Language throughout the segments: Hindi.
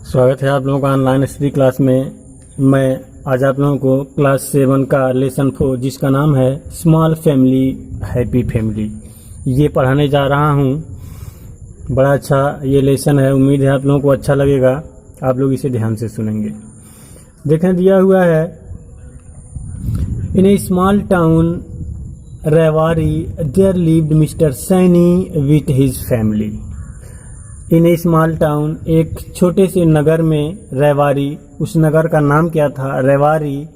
स्वागत है आप लोगों का ऑनलाइन स्टडी क्लास में। मैं आज आप लोगों को क्लास 7 का लेसन 4 जिसका नाम है स्मॉल फैमिली हैप्पी फैमिली ये पढ़ाने जा रहा हूँ। बड़ा अच्छा ये लेसन है, उम्मीद है आप लोगों को अच्छा लगेगा। आप लोग इसे ध्यान से सुनेंगे। देखें दिया हुआ है, in a small town Rewari there lived mister Saini with his family. In a small town, एक छोटे से नगर में, रेवारी, उस नगर का नाम क्या था? रेवारी।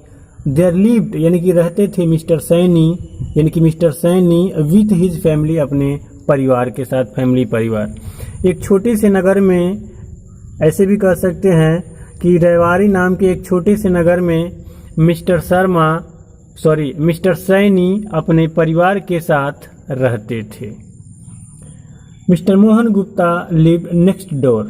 देयर लिव्ड यानी कि रहते थे, मिस्टर सैनी यानी कि mister Saini with his family, अपने परिवार के साथ, फैमिली परिवार। एक छोटे से नगर में, ऐसे भी कह सकते हैं कि रेवारी नाम के एक छोटे से नगर में मिस्टर सैनी अपने परिवार के साथ रहते थे। Mister Mohan Gupta lived next door.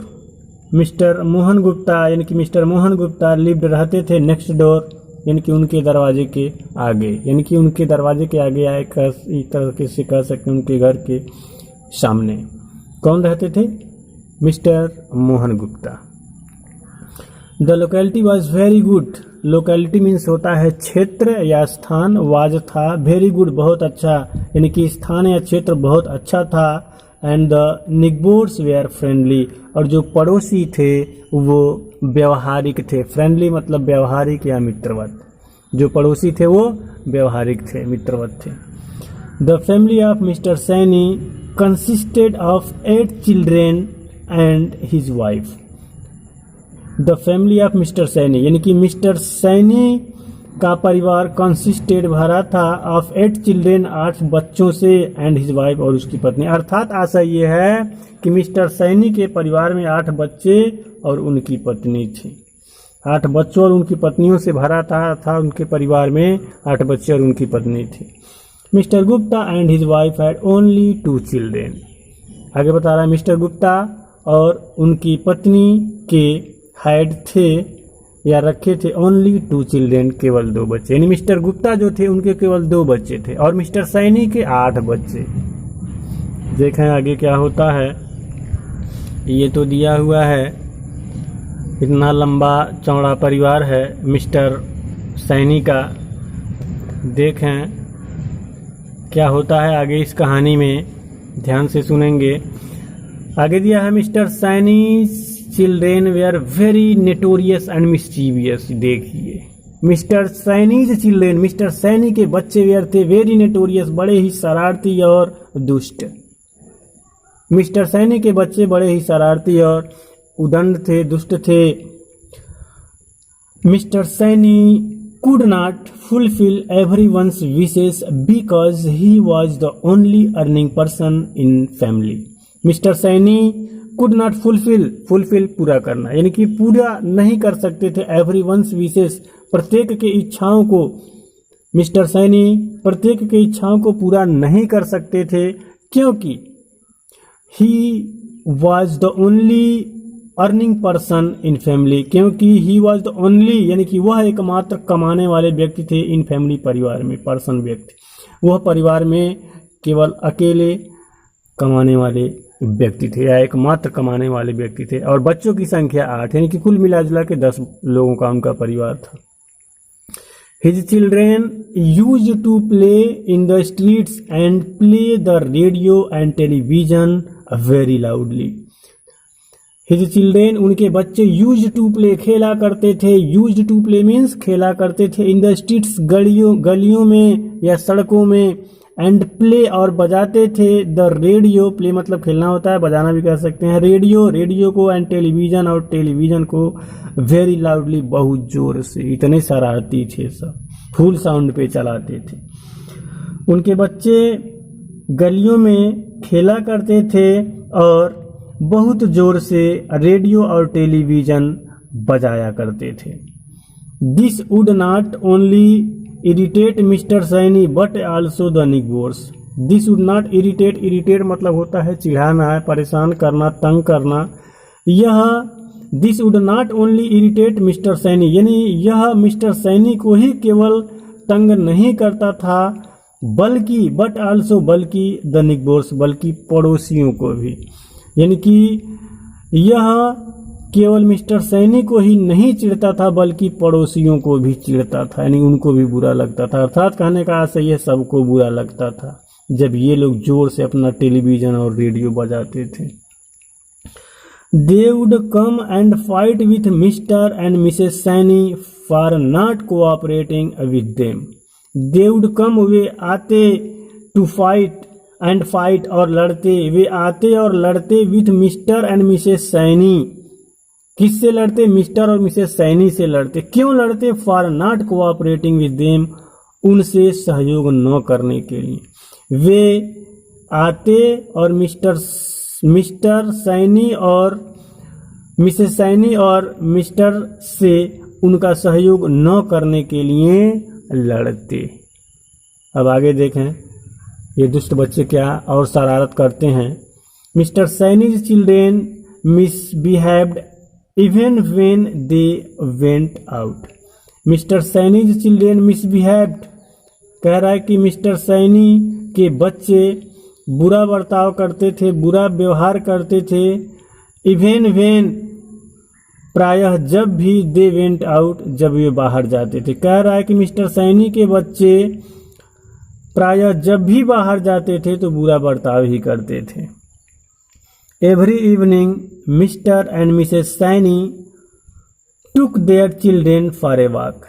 Mister Mohan Gupta यानी कि मिस्टर मोहन गुप्ता लिव्ड रहते थे नेक्स्ट डोर यानी कि उनके दरवाजे के आगे, यानी कि उनके दरवाजे के आगे आए, एक तरह से कह सकते हैं उनके घर के सामने। कौन रहते थे? Mister Mohan Gupta. The locality was very good. Locality means होता है क्षेत्र या स्थान, वाज था, वेरी गुड बहुत अच्छा, यानी कि स्थान या क्षेत्र बहुत अच्छा था। एंड द निग्बोर्स वेयर फ्रेंडली, और जो पड़ोसी थे वो व्यवहारिक थे। फ्रेंडली मतलब व्यवहारिक या मित्रवत। जो पड़ोसी थे वो व्यवहारिक थे, मित्रवत थे। The family of mister Saini consisted of 8 children and his wife. The family of mister Saini यानी कि मिस्टर सैनी का परिवार कंसिस्टेड भरा था ऑफ 8 चिल्ड्रेन, 8 बच्चों से, एंड हिज वाइफ और उसकी पत्नी। अर्थात आशय ये है कि मिस्टर सैनी के परिवार में 8 बच्चे और उनकी पत्नी थी। 8 बच्चों और उनकी पत्नियों से भरा था उनके परिवार में 8 बच्चे और उनकी पत्नी थी। Mister Gupta and his wife had only 2 children. आगे बता रहा है, मिस्टर गुप्ता और उनकी पत्नी के हैड थे या रखे थे ओनली 2 चिल्ड्रेन, केवल 2 बच्चे। यानी मिस्टर गुप्ता जो थे उनके केवल 2 बच्चे थे और मिस्टर सैनी के 8 बच्चे। देखें आगे क्या होता है। ये तो दिया हुआ है, इतना लंबा चौड़ा परिवार है मिस्टर सैनी का। देखें क्या होता है आगे इस कहानी में, ध्यान से सुनेंगे। आगे दिया है, mister Saini children were very notorious and mischievous. देखिए, mister Saini's children, mister Saini के बच्चे वेयर थे वेरी नेटोरियस, बड़े ही शरारती और दुष्ट। मिस्टर सैनी के बच्चे बड़े ही शरारती और उदंड थे, दुष्ट थे। Mister Saini could not fulfill everyone's wishes because he was the only earning person in family. Mister Saini could not fulfill पूरा करना, यानी कि पूरा नहीं कर सकते थे everyone's wishes, प्रत्येक के इच्छाओं को। मिस्टर सैनी प्रत्येक के इच्छाओं को पूरा नहीं कर सकते थे क्योंकि he was the only earning person in family, क्योंकि ही वॉज द ओनली यानी कि वह एकमात्र कमाने वाले व्यक्ति थे इन फैमिली, परिवार में, पर्सन व्यक्ति, वह परिवार में केवल अकेले कमाने वाले व्यक्ति थे या एकमात्र कमाने वाले व्यक्ति थे। और बच्चों की संख्या 8, यानी कि कुल मिलाजुला के 10 लोगों का उनका परिवार था। His children use to play in the streets and play the radio and television very loudly. His children उनके बच्चे यूज टू प्ले खेला करते थे, यूज टू प्ले मीन्स खेला करते थे, इन द स्ट्रीट्स गलियों में या सड़कों में, एंड प्ले और बजाते थे द रेडियो, प्ले मतलब खेलना होता है, बजाना भी कह सकते हैं, रेडियो को, एंड टेलीविजन और टेलीविजन को वेरी लाउडली बहुत जोर से, इतने शरारती थे सब, फुल साउंड पे चलाते थे। उनके बच्चे गलियों में खेला करते थे और बहुत जोर से रेडियो और टेलीविजन बजाया करते थे। This would not only irritate mister Saini but also the neighbours. This would not irritate मतलब होता है चिढ़ाना, परेशान करना, तंग करना। This would not only irritate mister Saini, यानी यह मिस्टर सैनी को ही केवल तंग नहीं करता था बल्कि बल्कि द निग्बोर्स, बल्कि पड़ोसियों को भी, यानी कि यह केवल मिस्टर सैनी को ही नहीं चिढ़ता था बल्कि पड़ोसियों को भी चिढ़ता था, यानी उनको भी बुरा लगता था। अर्थात कहने का आशय यह सबको बुरा लगता था जब ये लोग जोर से अपना टेलीविजन और रेडियो बजाते थे। They would come and fight with Mr. and Mrs. Saini for not cooperating with them. They would come, वे आते, to fight and fight और लड़ते, वे आते और लड़ते with Mr. and Mrs. Saini। किससे लड़ते? मिस्टर और मिसेस सैनी से लड़ते। क्यों लड़ते? For not cooperating with them, उनसे सहयोग न करने के लिए। वे आते और मिस्टर सैनी और मिसेस सैनी और मिस्टर से उनका सहयोग न करने के लिए लड़ते। अब आगे देखें ये दुष्ट बच्चे क्या और शरारत करते हैं। Mister Saini's children misbehaved even when they went out. Mister Saini's children misbehaved कह रहा है कि मिस्टर सैनी के बच्चे बुरा बर्ताव करते थे, बुरा व्यवहार करते थे। इवन व्हेन प्रायः जब भी दे वेंट आउट, जब वे बाहर जाते थे। कह रहा है कि मिस्टर सैनी के बच्चे प्रायः जब भी बाहर जाते थे तो बुरा बर्ताव ही करते थे। Every evening mister and Mrs Saini took their children for a walk.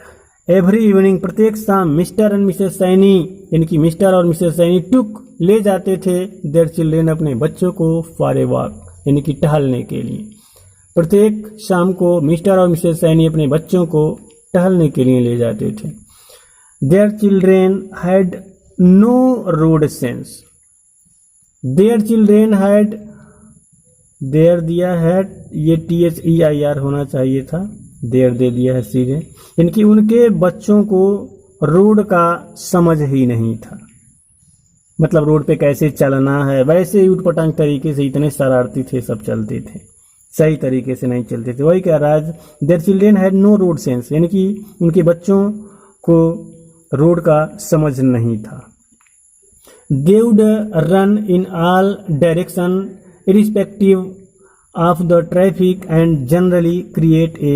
Every evening प्रत्येक शाम मिस्टर एंड मिसेस सैनी यानी कि मिस्टर और मिसेस सैनी टुक ले जाते थे देयर चिल्ड्रेन अपने बच्चों को फॉर ए वॉक यानी कि टहलने के लिए। प्रत्येक शाम को मिस्टर और मिसेस सैनी अपने बच्चों को टहलने के लिए ले जाते थे। Their children had no road sense. Their children had, their दिया है, ये THEIR होना चाहिए था, देयर दे दिया है सीधे। इनकी उनके बच्चों को रोड का समझ ही नहीं था, मतलब रोड पे कैसे चलना है, वैसे ही उटपटांग तरीके से इतने शरारती थे, सब चलते थे, सही तरीके से नहीं चलते थे। वही कह रहा है their children had no road sense, यानी कि उनके बच्चों को रोड का समझ नहीं था। They would run in all direction irrespective of the traffic and generally create a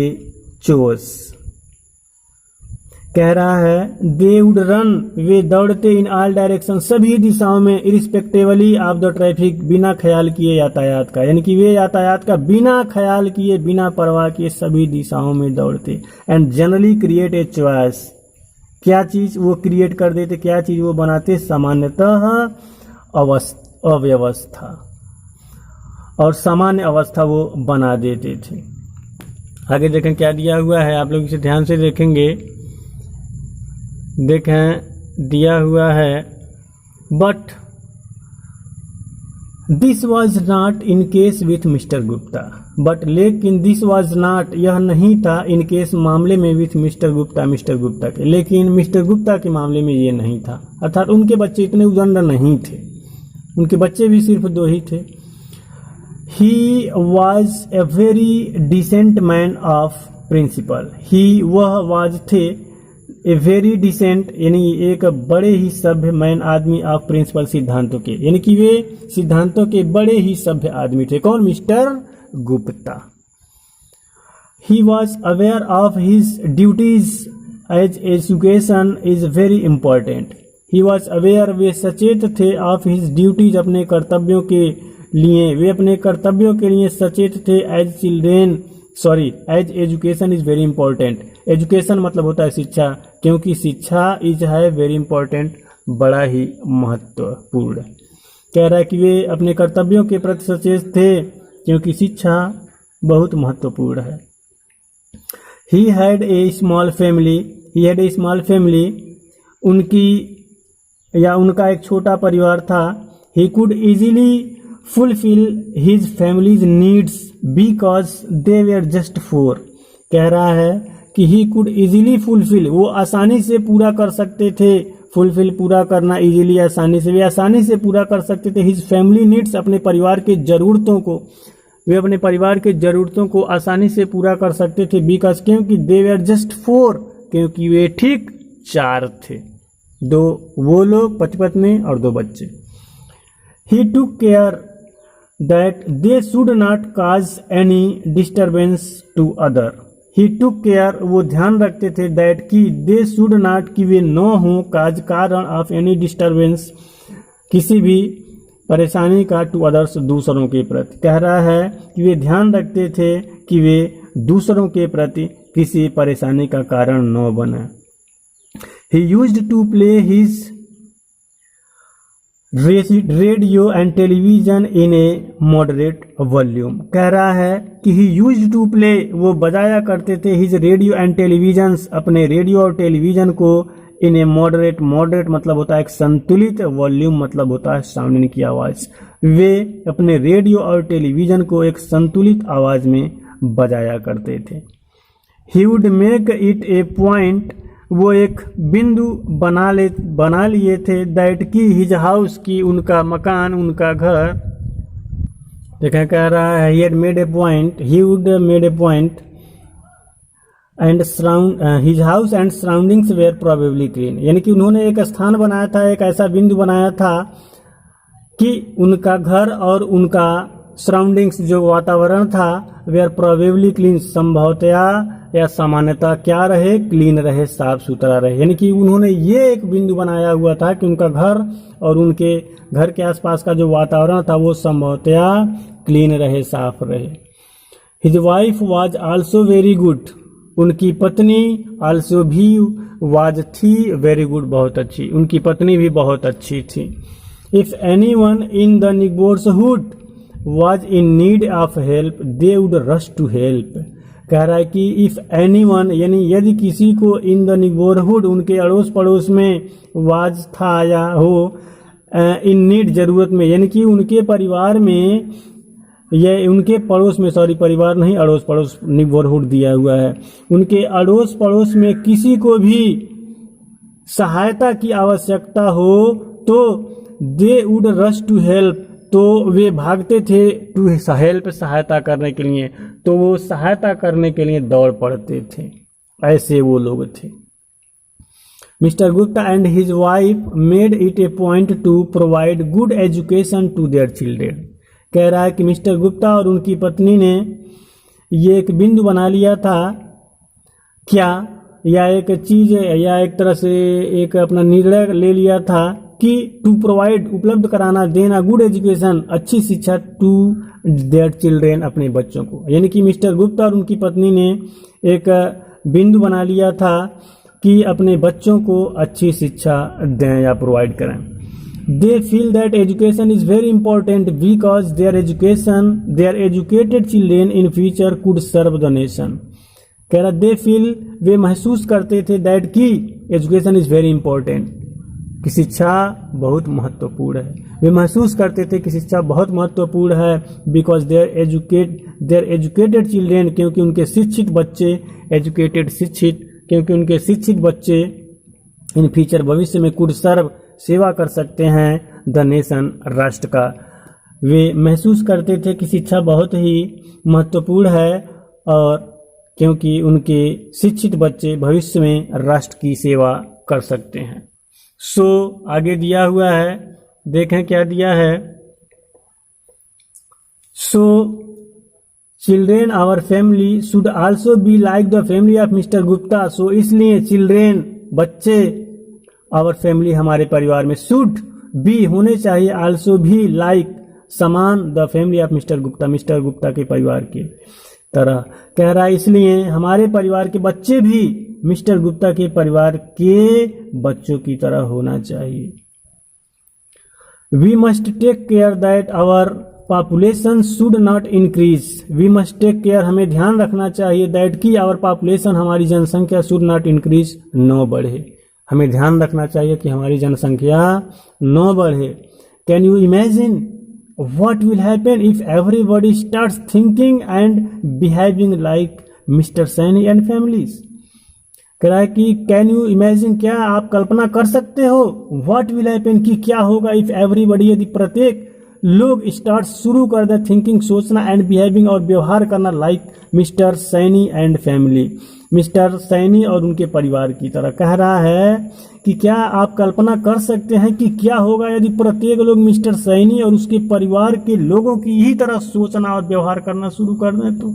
chaos। कह रहा है they would run, वे दौड़ते in all direction, सभी दिशाओं में, irrespectively of the traffic, बिना ख्याल किए यातायात का, यानी कि वे यातायात का बिना ख्याल किए, बिना परवाह किए सभी दिशाओं में दौड़ते। and generally create a chaos, क्या चीज वो क्रिएट कर देते, क्या चीज वो बनाते? सामान्यतः अव्यवस्था, और सामान्य अवस्था वो बना देते थे। आगे देखें क्या दिया हुआ है, आप लोग इसे ध्यान से देखेंगे। देखें दिया हुआ है but this was not in case with mister Gupta. But लेकिन दिस वॉज नॉट, यह नहीं था, इन केस मामले में, विथ मिस्टर गुप्ता के, लेकिन मिस्टर गुप्ता के मामले में ये नहीं था। अर्थात उनके बच्चे इतने उदंड नहीं थे, उनके बच्चे भी सिर्फ 2 ही थे। He was a very decent man of principle। he, वह was थे, a very decent यानी एक बड़े ही सभ्य मैन आदमी ऑफ प्रिंसिपल सिद्धांतों के, यानी कि वे सिद्धांतों के बड़े ही सभ्य आदमी थे। कौन? Mister Gupta. He was aware of his duties as education is very important। He was aware, वे सचेत थे, of his duties, अपने कर्तव्यों के लिए, वे अपने कर्तव्यों के लिए सचेत थे। As education is very important. Education मतलब होता है शिक्षा, क्योंकि शिक्षा इज है वेरी इंपॉर्टेंट, बड़ा ही महत्वपूर्ण। कह रहा है कि वे अपने कर्तव्यों के प्रति सचेत थे क्योंकि शिक्षा बहुत महत्वपूर्ण है। He had a small family, उनकी या उनका एक छोटा परिवार था। He could easily fulfill his family's needs because they were just 4। कह रहा है कि he could easily fulfill, वो आसानी से पूरा कर सकते थे। fulfill पूरा करना, easily आसानी से, वे आसानी से पूरा कर सकते थे। his family needs, अपने परिवार के जरूरतों को, वे अपने परिवार के जरूरतों को आसानी से पूरा कर सकते थे। because, क्योंकि they were just 4, क्योंकि वे ठीक 4 थे, 2 वो लोग पति पत्नी और 2 बच्चे। he took care that they should not cause any disturbance to other. He took care, वो ध्यान रखते थे that कि they should not, कि वे न हो काज कारण of any disturbance, किसी भी परेशानी का to others, दूसरों के प्रति। कह रहा है कि वे ध्यान रखते थे कि वे दूसरों के प्रति किसी परेशानी का कारण न बने। He used to play his radio and television in A moderate volume. कह रहा है कि ही यूज्ड टू प्ले, वो बजाया करते थे हिज रेडियो एंड टेलीविजन, अपने रेडियो और टेलीविजन को इन ए मॉडरेट, मॉडरेट मतलब होता है एक संतुलित, वॉल्यूम मतलब होता है साउंड की आवाज। वे अपने रेडियो और टेलीविजन को एक संतुलित आवाज में बजाया करते थे। He would make it a point, वो एक बिंदु बना लिए थे दैट की हिज हाउस, की उनका मकान, उनका घर। देखा कह रहा है he made a point, he would made a point and his house and surroundings were probably clean, यानी कि उन्होंने एक स्थान बनाया था, एक ऐसा बिंदु बनाया था कि उनका घर और उनका सराउंडिंग्स जो वातावरण था वेयर प्रोबेबली क्लीन, संभवतया या सामान्यतः क्या रहे, क्लीन रहे, साफ सुथरा रहे। यानी कि उन्होंने ये एक बिंदु बनाया हुआ था कि उनका घर और उनके घर के आसपास का जो वातावरण था वो संभवतया क्लीन रहे, साफ रहे। His wife was also very good, उनकी पत्नी आल्सो भी वाज थी वेरी गुड, बहुत अच्छी, उनकी पत्नी भी बहुत अच्छी थी। If anyone in the neighbourhood was in need of help they would rush to help. कह रहा है कि इफ एनीवन, यानी यदि किसी को इन द नेबरहुड, उनके अड़ोस पड़ोस में, वाज था या हो, इन नीड जरूरत में, यानी कि उनके परिवार में या उनके पड़ोस में, सॉरी परिवार नहीं अड़ोस पड़ोस, नेबरहुड दिया हुआ है, उनके अड़ोस पड़ोस में किसी को भी सहायता की आवश्यकता हो तो they would rush to help, तो वे भागते थे टू हेल्प, सहायता करने के लिए, तो वो सहायता करने के लिए दौड़ पड़ते थे, ऐसे वो लोग थे। Mister Gupta and his wife made it a point to provide good education to their children. कह रहा है कि मिस्टर गुप्ता और उनकी पत्नी ने ये एक बिंदु बना लिया था, क्या, या एक चीज, या एक तरह से एक अपना निर्णय ले लिया था कि टू प्रोवाइड, उपलब्ध कराना, देना गुड एजुकेशन, अच्छी शिक्षा टू देयर चिल्ड्रेन, अपने बच्चों को। यानी कि मिस्टर गुप्ता और उनकी पत्नी ने एक बिंदु बना लिया था कि अपने बच्चों को अच्छी शिक्षा दें या प्रोवाइड करें। They feel that education is very important because their educated children in future could serve the nation. कह रहा दे फील, वे महसूस करते थे दैट की एजुकेशन इज वेरी इंपॉर्टेंट, कि शिक्षा बहुत महत्वपूर्ण है। वे महसूस करते थे कि शिक्षा बहुत महत्वपूर्ण है, बिकॉज देयर एजुकेटेड चिल्ड्रेन, क्योंकि उनके शिक्षित बच्चे, एजुकेटेड शिक्षित, क्योंकि उनके शिक्षित बच्चे इन फ्यूचर भविष्य में कुड सर्व, सेवा कर सकते हैं, द नेशन, राष्ट्र का। वे महसूस करते थे कि शिक्षा बहुत ही महत्वपूर्ण है और क्योंकि उनके शिक्षित बच्चे भविष्य में राष्ट्र की सेवा कर सकते हैं। सो आगे दिया हुआ है, देखें क्या दिया है। So children our family should also be like the family of mister Gupta. So इसलिए चिल्ड्रेन, बच्चे, आवर फैमिली, हमारे परिवार में, शुड बी, होने चाहिए, आल्सो भी, लाइक, समान, the family of mister Gupta, mister Gupta के परिवार के तरह। कह रहा है इसलिए हमारे परिवार के बच्चे भी मिस्टर गुप्ता के परिवार के बच्चों की तरह होना चाहिए। We must take care that our population should not increase. We must take care, हमें ध्यान रखना चाहिए, दैट की आवर पॉपुलेशन, हमारी जनसंख्या, शुड नॉट इंक्रीज, न बढ़े। हमें ध्यान रखना चाहिए कि हमारी जनसंख्या न बढ़े। Can you imagine what will happen if everybody starts thinking and behaving like Mr. Saini and families? कह रहा है कि कैन यू इमेजिन, क्या आप कल्पना कर सकते हो, व्हाट विल हैपन, कि क्या होगा, इफ एवरीबॉडी, यदि प्रत्येक लोग स्टार्ट, शुरू कर दे, थिंकिंग, सोचना, एंड बिहेविंग, और व्यवहार करना, like mister Saini and family, mister Saini और उनके परिवार की तरह। कह रहा है कि क्या आप कल्पना कर सकते हैं कि क्या होगा यदि प्रत्येक लोग मिस्टर सैनी और उसके परिवार के लोगों की ही तरह सोचना और व्यवहार करना शुरू कर दें? तो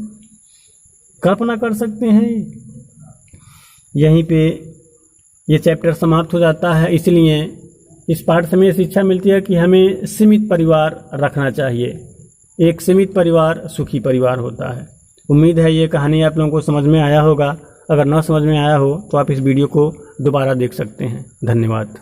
कल्पना कर सकते हैं। यहीं पे ये चैप्टर समाप्त हो जाता है। इसलिए इस पाठ से हमें शिक्षा मिलती है कि हमें सीमित परिवार रखना चाहिए। एक सीमित परिवार सुखी परिवार होता है। उम्मीद है ये कहानी आप लोगों को समझ में आया होगा। अगर ना समझ में आया हो तो आप इस वीडियो को दोबारा देख सकते हैं। धन्यवाद।